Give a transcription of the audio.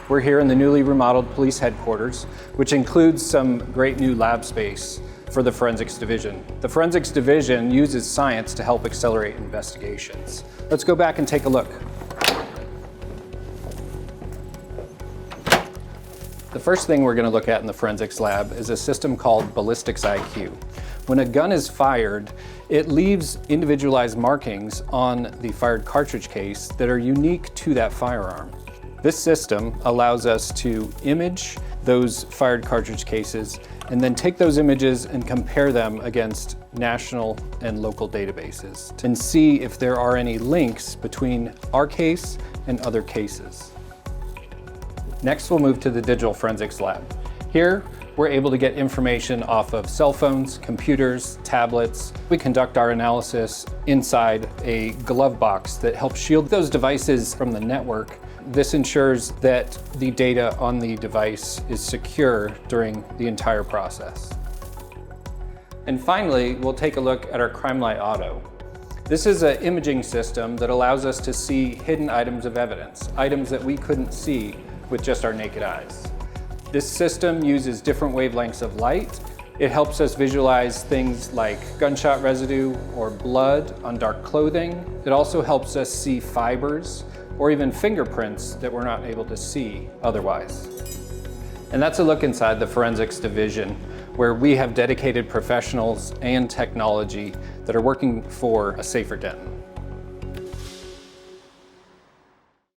We're here in the newly remodeled police headquarters, which includes some great new lab space for the Forensics Division. The Forensics Division uses science to help accelerate investigations. Let's go back and take a look. The first thing we're going to look at in the forensics lab is a system called Ballistics IQ. When a gun is fired, it leaves individualized markings on the fired cartridge case that are unique to that firearm. This system allows us to image those fired cartridge cases and then take those images and compare them against national and local databases and see if there are any links between our case and other cases. Next, we'll move to the digital forensics lab. Here, we're able to get information off of cell phones, computers, tablets. We conduct our analysis inside a glove box that helps shield those devices from the network. This ensures that the data on the device is secure during the entire process. And finally, we'll take a look at our CrimeLight Auto. This is an imaging system that allows us to see hidden items of evidence, items that we couldn't see with just our naked eyes. This system uses different wavelengths of light. It helps us visualize things like gunshot residue or blood on dark clothing. It also helps us see fibers or even fingerprints that we're not able to see otherwise. And that's a look inside the Forensics Division, where we have dedicated professionals and technology that are working for a safer Denton.